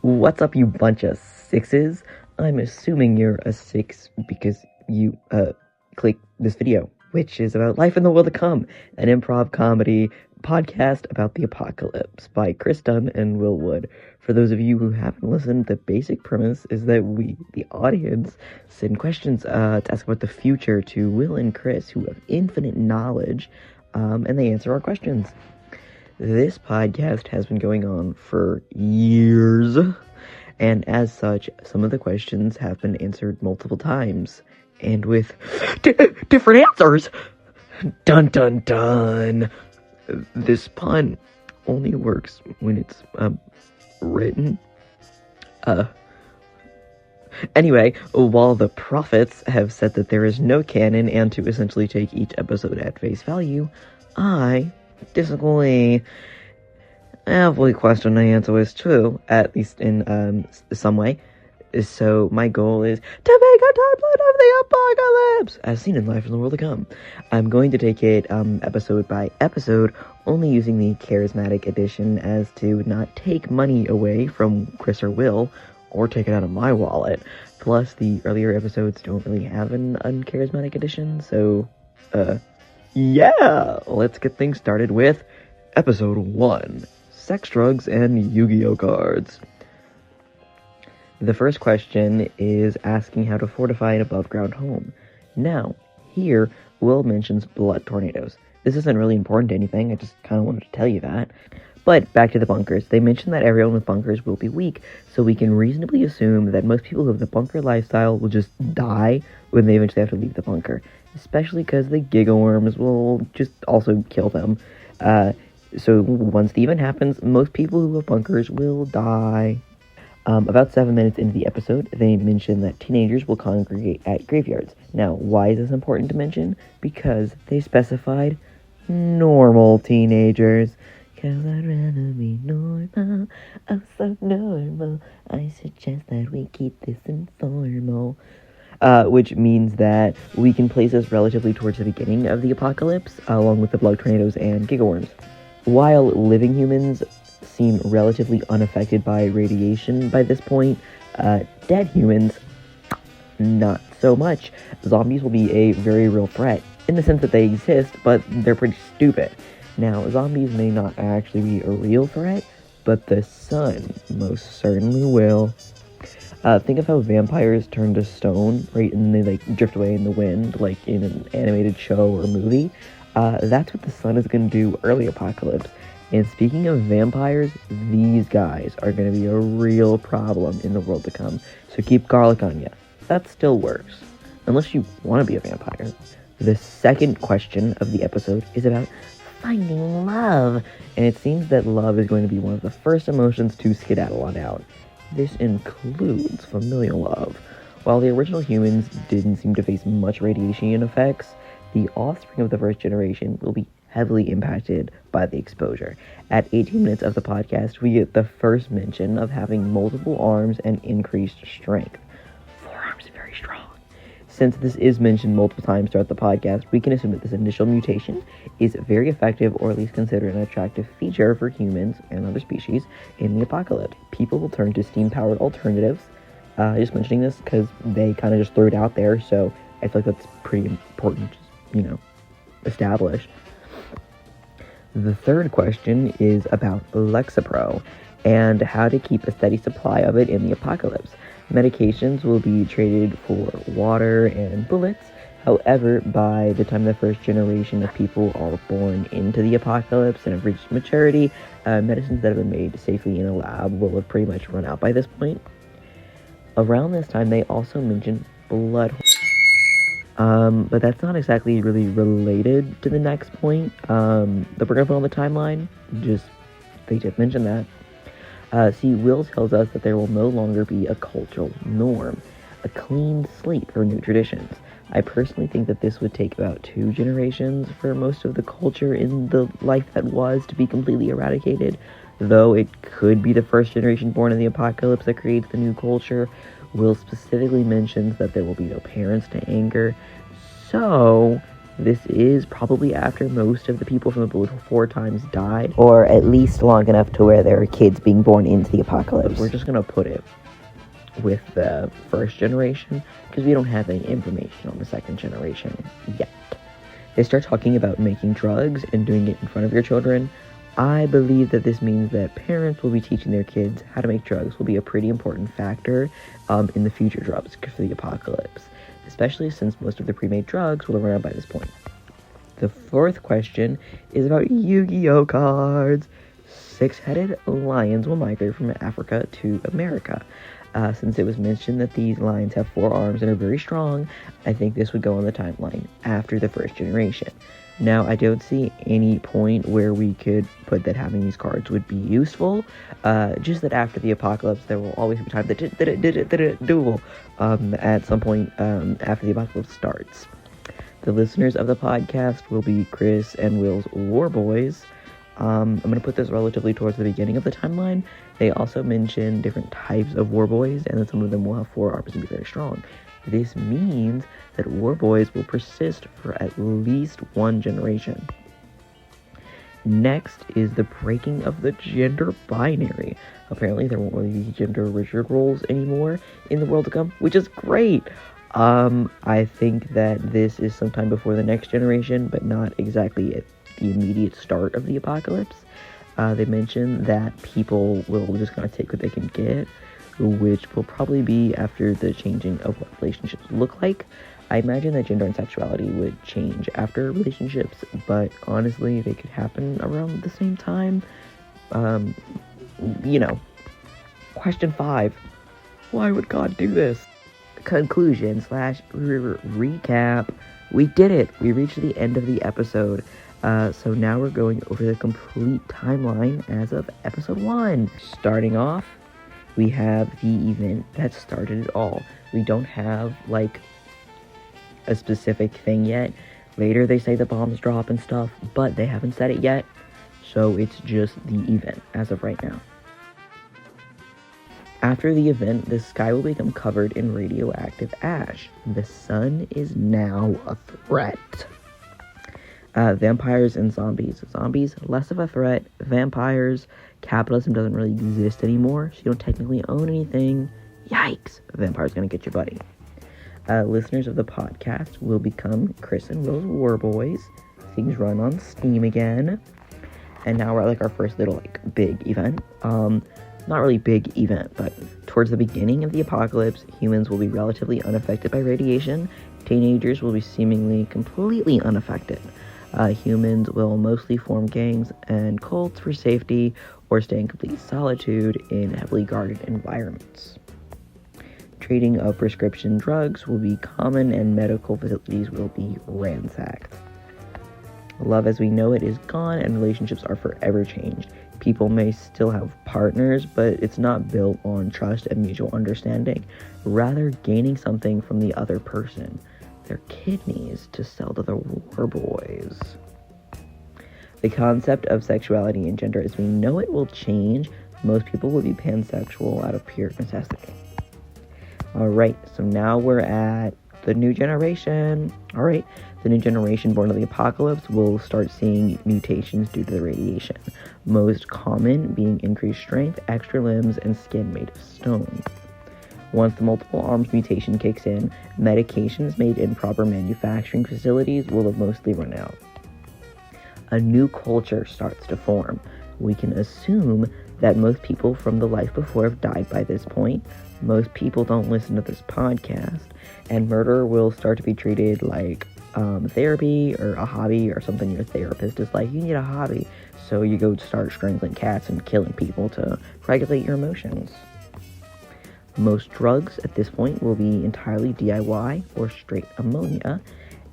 What's up, you bunch of sixes? I'm assuming you're a six because you, clicked this video, which is about Life in the World to Come, an improv comedy podcast about the apocalypse by Chris Dunn and Will Wood. For those of you who haven't listened, the basic premise is that we, the audience, send questions to ask about the future to Will and Chris, who have infinite knowledge, and they answer our questions. This podcast has been going on for years, and as such, some of the questions have been answered multiple times, and with different answers. Dun dun dun. This pun only works when it's, written. Anyway, while the prophets have said that there is no canon and to essentially take each episode at face value, I disagree. Every question I answer is true, at least in some way. So my goal is to make a timeline of the apocalypse, as seen in Life in the World to Come. I'm going to take it episode by episode, only using the charismatic edition as to not take money away from Chris or Will, or take it out of my wallet. Plus, the earlier episodes don't really have an uncharismatic edition, so, yeah! Let's get things started with Episode 1, Sex, Drugs, and Yu-Gi-Oh! Cards. The first question is asking how to fortify an above-ground home. Now, here, Will mentions blood tornadoes. This isn't really important to anything, I just kind of wanted to tell you that. But, back to the bunkers. They mention that everyone with bunkers will be weak, so we can reasonably assume that most people who have the bunker lifestyle will just die when they eventually have to leave the bunker. Especially because the gigaworms will just also kill them. So once the event happens, most people who have bunkers will die. About 7 minutes into the episode, they mention that teenagers will congregate at graveyards. Now, why is this important to mention? Because they specified normal teenagers. 'Cause I'd rather be normal, oh so normal. I suggest that we keep this informal. Which means that we can place us relatively towards the beginning of the apocalypse, along with the blood tornadoes and gigaworms. While living humans seem relatively unaffected by radiation by this point, dead humans, not so much. Zombies will be a very real threat, in the sense that they exist, but they're pretty stupid. Now, zombies may not actually be a real threat, but the sun most certainly will. Think of how vampires turn to stone, right, and they, drift away in the wind, like in an animated show or movie. That's what the sun is going to do early apocalypse. And speaking of vampires, these guys are going to be a real problem in the world to come. So keep garlic on you. That still works. Unless you want to be a vampire. The second question of the episode is about finding love. And it seems that love is going to be one of the first emotions to skedaddle on out. This includes familial love. While the original humans didn't seem to face much radiation effects, the offspring of the first generation will be heavily impacted by the exposure. At 18 minutes of the podcast, we get the first mention of having multiple arms and increased strength. 4 arms, very strong. Since this is mentioned multiple times throughout the podcast, we can assume that this initial mutation is very effective, or at least considered an attractive feature for humans and other species in the apocalypse. People will turn to steam-powered alternatives. Just mentioning this because they kind of just threw it out there, so I feel like that's pretty important, established. The third question is about Lexapro and how to keep a steady supply of it in the apocalypse. Medications will be traded for water and bullets. However, by the time the first generation of people are born into the apocalypse and have reached maturity, medicines that have been made safely in a lab will have pretty much run out by this point. Around this time, they also mention blood. But that's not exactly really related to the next point that we're going to put on the timeline. They just mentioned that. See, Will tells us that there will no longer be a cultural norm, a clean slate for new traditions. I personally think that this would take about 2 generations for most of the culture in the life that was to be completely eradicated, though it could be the first generation born in the apocalypse that creates the new culture. Will specifically mentions that there will be no parents to anger, so This is probably after most of the people from the before times died, or at least long enough to where there are kids being born into the apocalypse. We're just gonna put it with the first generation, because we don't have any information on the second generation yet. They start talking about making drugs and doing it in front of your children. I believe that this means that parents will be teaching their kids how to make drugs will be a pretty important factor in the future drugs for the apocalypse, especially since most of the pre-made drugs will have run out by this point. The fourth question is about Yu-Gi-Oh cards. Six-headed lions will migrate from Africa to America. Since it was mentioned that these lions have 4 arms and are very strong, I think this would go on the timeline after the first generation. Now, I don't see any point where we could put that having these cards would be useful, just that after the apocalypse, there will always be time that duel at some point after the apocalypse starts. The listeners of the podcast will be Chris and Will's War Boys. I'm going to put this relatively towards the beginning of the timeline. They also mention different types of war boys, and then some of them will have 4 arms and be very strong. This means that war boys will persist for at least 1 generation. Next is the breaking of the gender binary. Apparently there won't really be gender rigid roles anymore in the world to come, which is great. I think that this is sometime before the next generation, but not exactly at the immediate start of the apocalypse. They mention that people will just kind of take what they can get, which will probably be after the changing of what relationships look like. I imagine that gender and sexuality would change after relationships, but honestly, they could happen around the same time. Question 5. Why would God do this? Conclusion / recap. We did it. We reached the end of the episode. So now we're going over the complete timeline as of episode 1. Starting off, we have the event that started it all. We don't have, a specific thing yet. Later they say the bombs drop and stuff, but they haven't said it yet. So it's just the event as of right now. After the event, the sky will become covered in radioactive ash. The sun is now a threat. Vampires and zombies. Zombies, less of a threat. Vampires, capitalism doesn't really exist anymore, so you don't technically own anything. Yikes! Vampire's gonna get your buddy. Listeners of the podcast will become Chris and Will's War Boys. Things run on Steam again. And now we're at, our first little, big event. Not really big event, but towards the beginning of the apocalypse, humans will be relatively unaffected by radiation. Teenagers will be seemingly completely unaffected. Humans will mostly form gangs and cults for safety or stay in complete solitude in heavily guarded environments. Trading of prescription drugs will be common and medical facilities will be ransacked. Love as we know it is gone and relationships are forever changed. People may still have partners, but it's not built on trust and mutual understanding, rather gaining something from the other person. Their kidneys to sell to the war boys. The concept of sexuality and gender as we know it will change. Most people will be pansexual out of pure necessity. Alright, so now we're at the new generation. Alright, the new generation born of the apocalypse will start seeing mutations due to the radiation. Most common being increased strength, extra limbs, and skin made of stone. Once the multiple arms mutation kicks in, medications made in proper manufacturing facilities will have mostly run out. A new culture starts to form. We can assume that most people from the life before have died by this point. Most people don't listen to this podcast, and murder will start to be treated like therapy or a hobby or something your therapist is like, you need a hobby. So you go start strangling cats and killing people to regulate your emotions. Most drugs at this point will be entirely DIY or straight ammonia,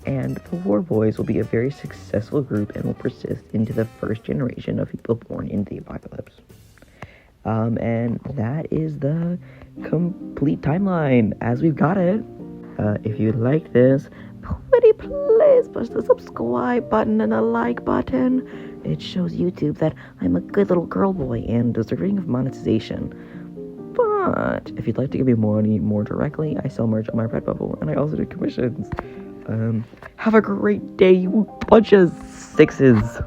and the War Boys will be a very successful group and will persist into the first generation of people born into the apocalypse. And that is the complete timeline as we've got it. If you like this, pretty please push the subscribe button and the like button. It shows YouTube that I'm a good little girl boy and deserving of monetization. But if you'd like to give me money more directly, I sell merch on my Redbubble, and I also do commissions. Have a great day, you bunch of sixes.